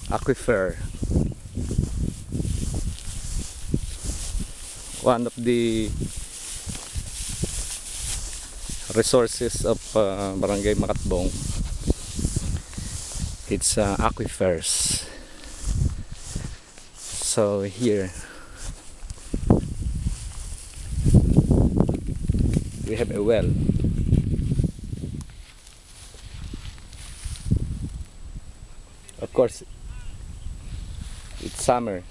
Aquifer, one of the resources of Barangay Makatbong. It's aquifers. So here we have a well. Of course, it's summer.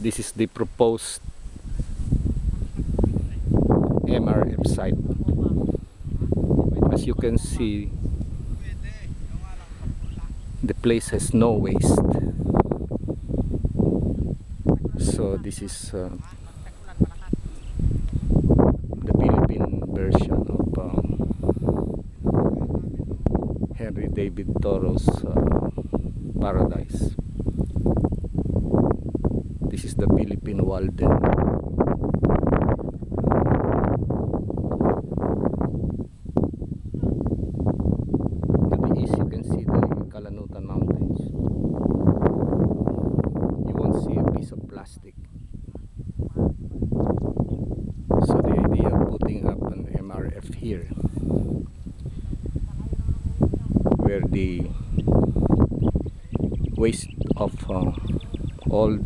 This is the proposed MRF site. As you can see, the place has no waste. So this is the Philippine version of Henry David Thoreau's Paradise. This is the Philippine Walden. To the east you can see the Kalanutan Mountains. You won't see a piece of plastic. So the idea of putting up an MRF here, where the waste of all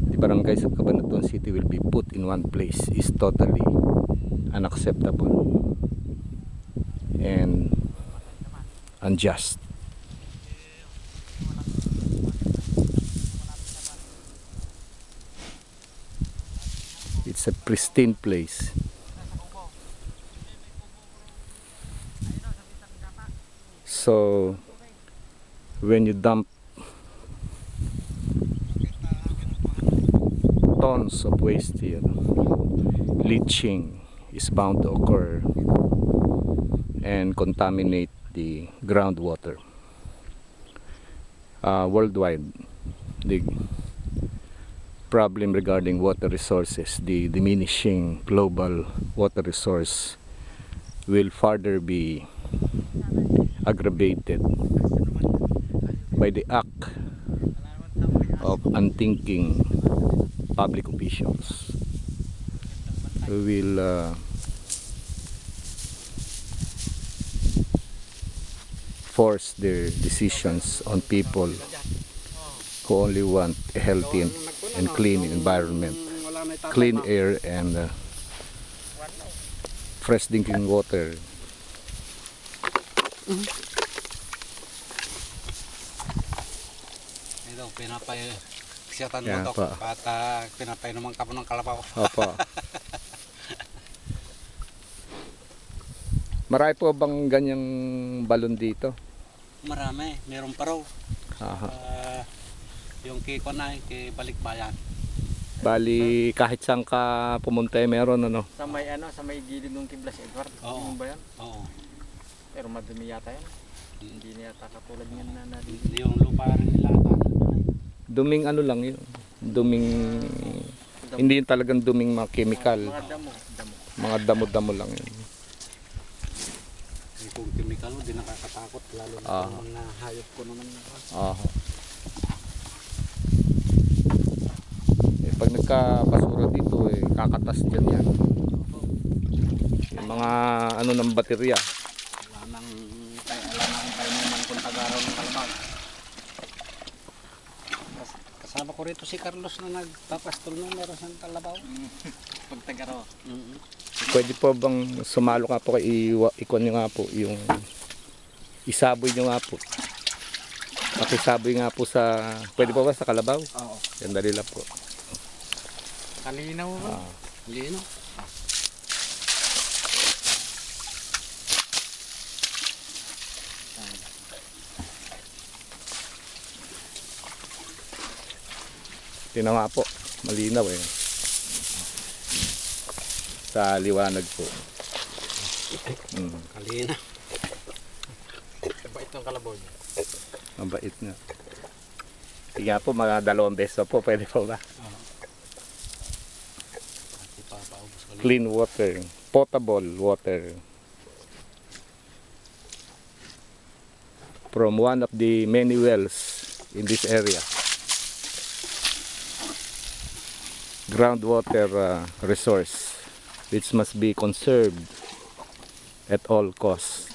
the barangays of Cabanatuan City will be put in one place, is totally unacceptable and unjust. It's a pristine place. So when you dump tons of waste here, leaching is bound to occur and contaminate the groundwater. Worldwide, the problem regarding water resources, the diminishing global water resource, will further be aggravated by the act of unthinking public officials who will force their decisions on people who only want a healthy and clean environment, clean air and fresh drinking water. Ito, pinapaksiyatan mo ito at pinapainuman ka po ng kalabaw. Opo. Marami po bang ganyang balon dito? Marami, meron pa raw. Yung kay Konay, kay Balikbayan. Bali, kahit saan ka pumunta meron, ano? Sa may gilid ng Kiblas Edward. Oo. Ba yan? Oo. Pero madumi yata yan. Hindi na yata katulad yan na Yung lupa rin nila ata. Duming ano lang yun. Duming, hindi yung talagang duming mga chemical. Mga damo. Mga damo-damo lang yun. Kung chemical mo, di nakakatakot. Lalo na mga hayop ko naman. Pag nagkabasura dito, kakatas dyan yan. Yung mga ano ng baterya. Wala nang painuman kung tagaraw ng kalabaw. Kasama ko rito si Carlos na nagpapastol nung meron siyang kalabaw. Pag tagaraw. Pwede po bang sumalo nga po kay ikon nyo nga po yung isaboy nyo nga po. Pakisaboy nga po sa, pwede po ba sa kalabaw? Oo. Yan dali lang po. Kalinaw ba? Lino. Tingnan nga po, malinaw sa liwanag po. Kalina. Mabait ng kalabaw niya. Mabait nga. Tingnan po, mga 2 beses po, pwede po ba? Ipapaubos ko lang. Clean water, potable water. From one of the many wells in this area. Groundwater resource which must be conserved at all costs.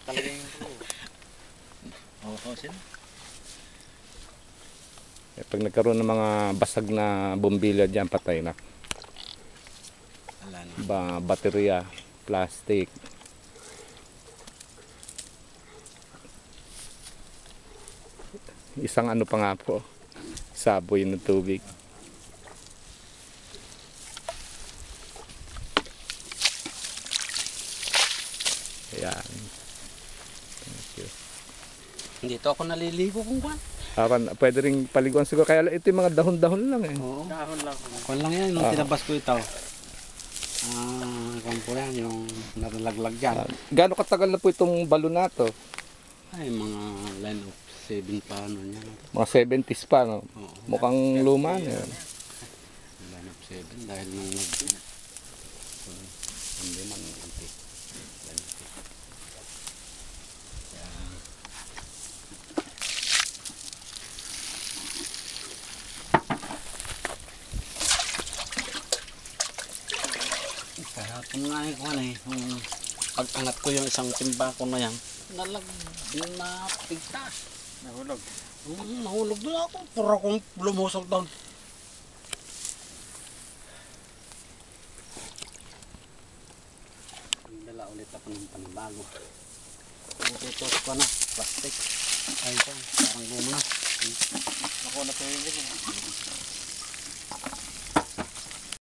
Talagang Oo, sila. Pag nagkaroon ng mga basag na bombilya dyan, patay na. Wala na. Baterya, plastic. Isang ano pa nga po, saboy ng tubig. Ayan. Thank you. Dito ako naliligo kung kwan. Pwede rin paliguan siguro. Kaya ito yung mga dahon-dahon lang eh. Oo. dahon lang. Kwan lang yan, nung tinabas ko ito. Kwan po yan, yung nalalaglag dyan. Gaano katagal na po itong balon na to? Ay, mga line of 7 pa, ano yan. Mga 70s pa, no? Oo. Mukhang luma na yun. Line of 7 dahil nung hindi man konti. Line of 7. Yan. Kahapon nga eh, kung ano eh, nung pag-angat ko yung isang timba ko na yan, napigtas. Nahulog. Nahulog doon ako, puro akong lumusog doon. Dala ulit ako ng panibago. Tututos ko na, plastic. Ay, ito, parang guma na. Ako na po yung